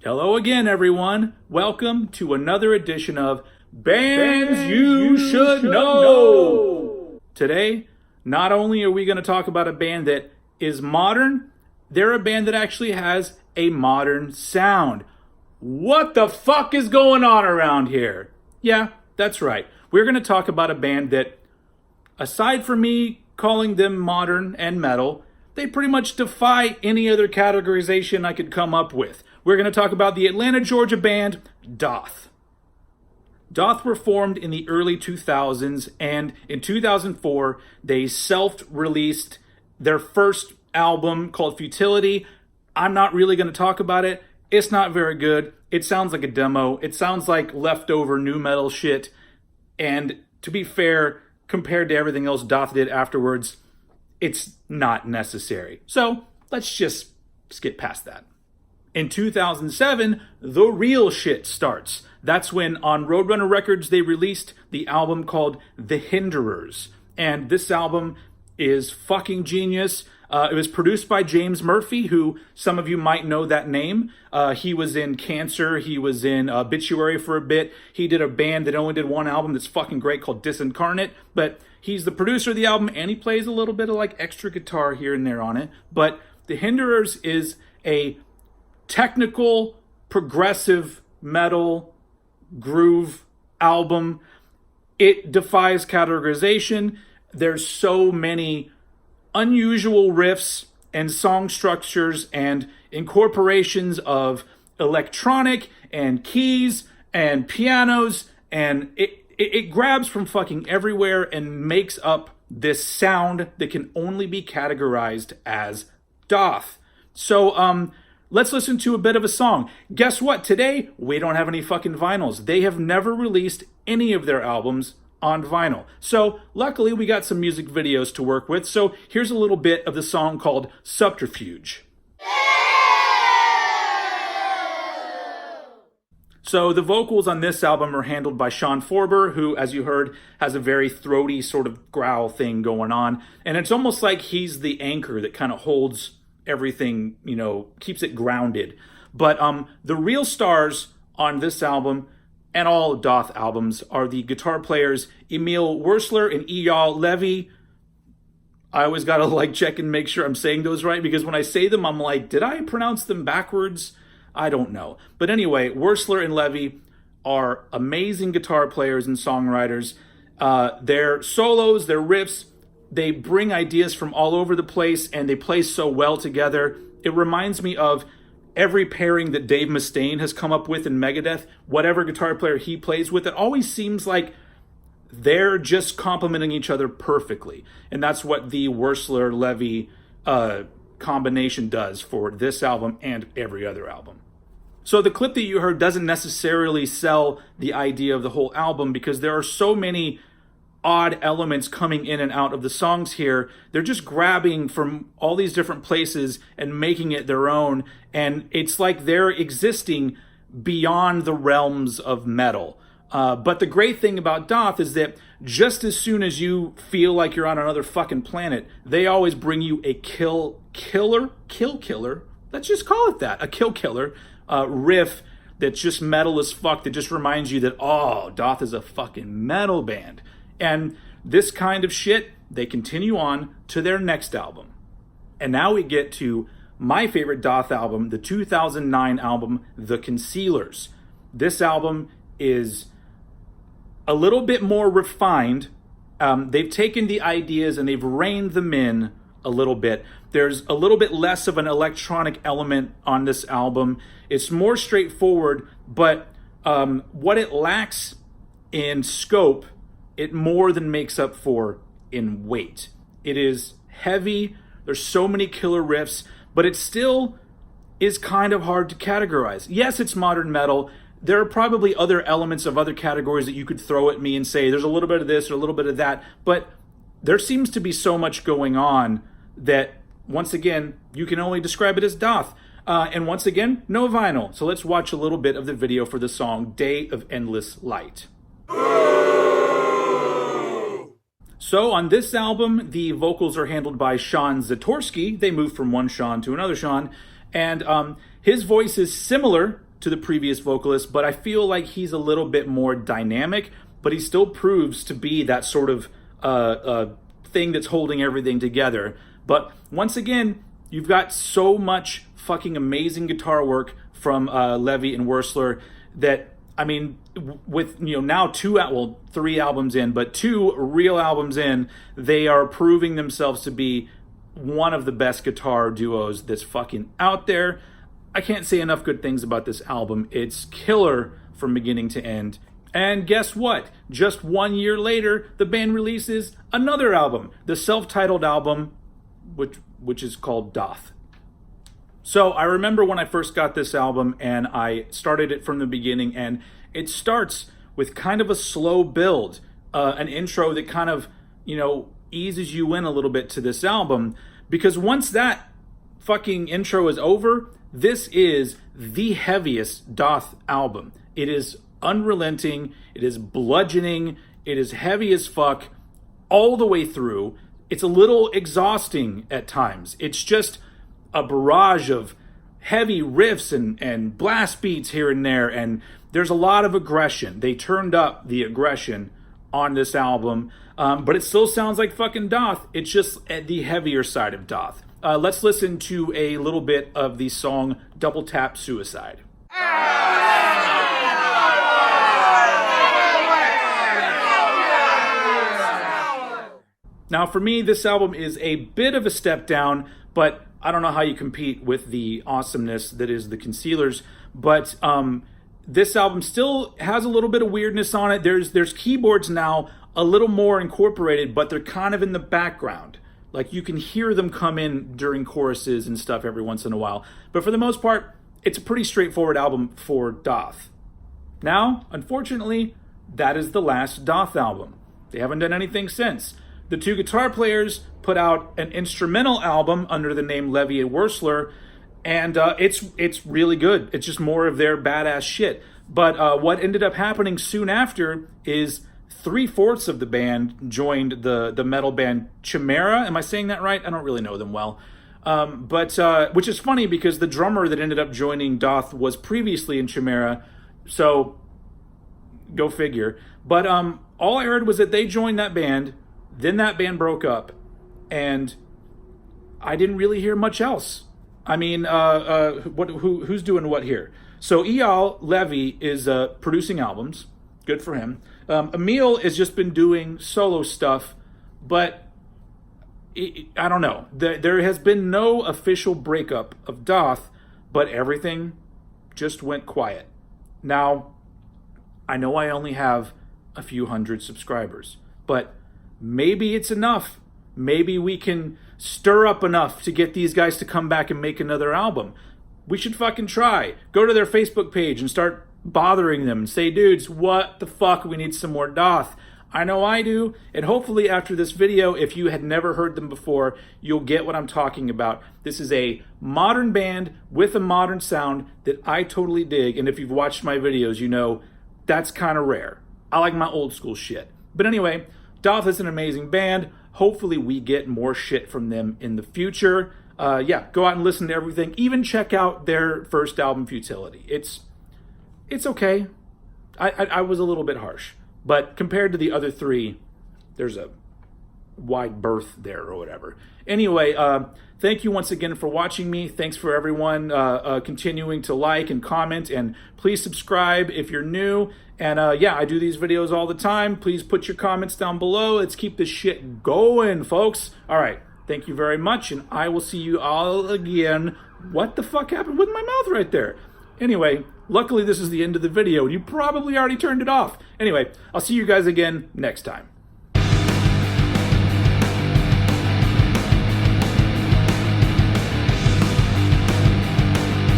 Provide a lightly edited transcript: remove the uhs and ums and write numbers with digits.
Hello again, everyone. Welcome to another edition of Bands You Should Know. Today, not only are we going to talk about a band that is modern, they're a band that actually has a modern sound. What the fuck is going on around here? Yeah, that's right. We're going to talk about a band that, aside from me calling them modern and metal, they pretty much defy any other categorization I could come up with. We're going to talk about the Atlanta, Georgia band, Dath. Dath were formed in the early 2000s, and in 2004, they self-released their first album called Futility. I'm not really going to talk about it. It's not very good. It sounds like a demo. It sounds like leftover nu metal shit. And to be fair, compared to everything else Dath did afterwards, it's not necessary. So let's just skip past that. In 2007, the real shit starts. That's when on Roadrunner Records they released the album called The Hinderers. And this album is fucking genius. It was produced by James Murphy, who some of you might know that name. He was in Cancer. He was in Obituary for a bit. He did a band that only did one album that's fucking great called Disincarnate. But he's the producer of the album, and he plays a little bit of like extra guitar here and there on it. But The Hinderers is a technical, progressive metal groove album. It defies categorization. There's so many unusual riffs and song structures and incorporations of electronic and keys and pianos, and it grabs from fucking everywhere and makes up this sound that can only be categorized as Dath. So, let's listen to a bit of a song. Guess what? Today, we don't have any fucking vinyls. They have never released any of their albums on vinyl. So, luckily, we got some music videos to work with. So, here's a little bit of the song called Subterfuge. So, the vocals on this album are handled by Sean Forber, who, as you heard, has a very throaty sort of growl thing going on. And it's almost like he's the anchor that kind of holds everything, keeps it grounded. But the real stars on this album and all Dath albums are the guitar players Emil Wursler and Eyal Levy. I always gotta check and make sure I'm saying those right, because when I say them, I'm like, did I pronounce them backwards? I don't know. But anyway, Wursler and Levy are amazing guitar players and songwriters. Their solos, their riffs, they bring ideas from all over the place, and they play so well together. It reminds me of every pairing that Dave Mustaine has come up with in Megadeth. Whatever guitar player he plays with, it always seems like they're just complementing each other perfectly. And that's what the Wursler-Levy combination does for this album and every other album. So the clip that you heard doesn't necessarily sell the idea of the whole album, because there are so many odd elements coming in and out of the songs here. They're just grabbing from all these different places and making it their own, and it's like they're existing beyond the realms of metal. But the great thing about Dath is that just as soon as you feel like you're on another fucking planet, they always bring you a kill killer, let's just call it that, a kill killer riff that's just metal as fuck, that just reminds you that, oh, Dath is a fucking metal band. And this kind of shit, they continue on to their next album. And now we get to my favorite Dath album, the 2009 album, The Concealers. This album is a little bit more refined. They've taken the ideas and they've reined them in a little bit. There's a little bit less of an electronic element on this album. It's more straightforward, but what it lacks in scope, it more than makes up for in weight. It is heavy. There's so many killer riffs, but it still is kind of hard to categorize. Yes, it's modern metal. There are probably other elements of other categories that you could throw at me and say, there's a little bit of this or a little bit of that, but there seems to be so much going on that, once again, you can only describe it as Dath. And once again, no vinyl. So let's watch a little bit of the video for the song Day of Endless Light. So on this album, the vocals are handled by Sean Zatorsky. They moved from one Sean to another Sean. And his voice is similar to the previous vocalist, but I feel like he's a little bit more dynamic, but he still proves to be that sort of thing that's holding everything together. But once again, you've got so much fucking amazing guitar work from Levy and Wurzler that, I mean, with, you know, now 3 albums in, but 2 real albums in, they are proving themselves to be one of the best guitar duos that's fucking out there. I can't say enough good things about this album. It's killer from beginning to end. And guess what? Just 1 year later, the band releases another album, the self-titled album, which is called Dath. So I remember when I first got this album and I started it from the beginning, and it starts with kind of a slow build, an intro that kind of, you know, eases you in a little bit to this album, because once that fucking intro is over, this is the heaviest Dath album. It is unrelenting, it is bludgeoning, it is heavy as fuck all the way through. It's a little exhausting at times. It's just a barrage of heavy riffs and blast beats here and there, and there's a lot of aggression. They turned up the aggression on this album, but it still sounds like fucking Dath. It's just at the heavier side of Dath. Let's listen to a little bit of the song Double Tap Suicide. Now, for me, this album is a bit of a step down, but I don't know how you compete with the awesomeness that is the Concealers. But this album still has a little bit of weirdness on it. There's keyboards now a little more incorporated, but they're kind of in the background. Like, you can hear them come in during choruses and stuff every once in a while. But for the most part, it's a pretty straightforward album for Dath. Now, unfortunately, that is the last Dath album. They haven't done anything since. The 2 guitar players put out an instrumental album under the name Levy and Wurzler, and it's really good. It's just more of their badass shit. But what ended up happening soon after is 3/4 of the band joined the metal band Chimera. Am I saying that right? I don't really know them well. But which is funny because the drummer that ended up joining Dath was previously in Chimera, so go figure. But all I heard was that they joined that band, then that band broke up, and I didn't really hear much else. I mean, who's doing what here? So Eyal Levy is producing albums. Good for him. Emil has just been doing solo stuff, but I don't know. There has been no official breakup of Dath, but everything just went quiet. Now, I know I only have a few hundred subscribers, but maybe it's enough. Maybe we can stir up enough to get these guys to come back and make another album. We should fucking try. Go to their Facebook page and start bothering them and say, dudes, what the fuck? We need some more Dath. I know I do. And hopefully after this video, if you had never heard them before, you'll get what I'm talking about. This is a modern band with a modern sound that I totally dig. And if you've watched my videos, you know that's kind of rare. I like my old school shit. But anyway, Dath is an amazing band. Hopefully we get more shit from them in the future. Yeah, go out and listen to everything. Even check out their first album, Futility. It's okay. I was a little bit harsh. But compared to the other 3, there's a wide berth there or whatever. Anyway, thank you once again for watching me. Thanks for everyone continuing to like and comment. And please subscribe if you're new. And yeah, I do these videos all the time. Please put your comments down below. Let's keep this shit going, folks. All right. Thank you very much. And I will see you all again. What the fuck happened with my mouth right there? Anyway, luckily this is the end of the video. You probably already turned it off. Anyway, I'll see you guys again next time.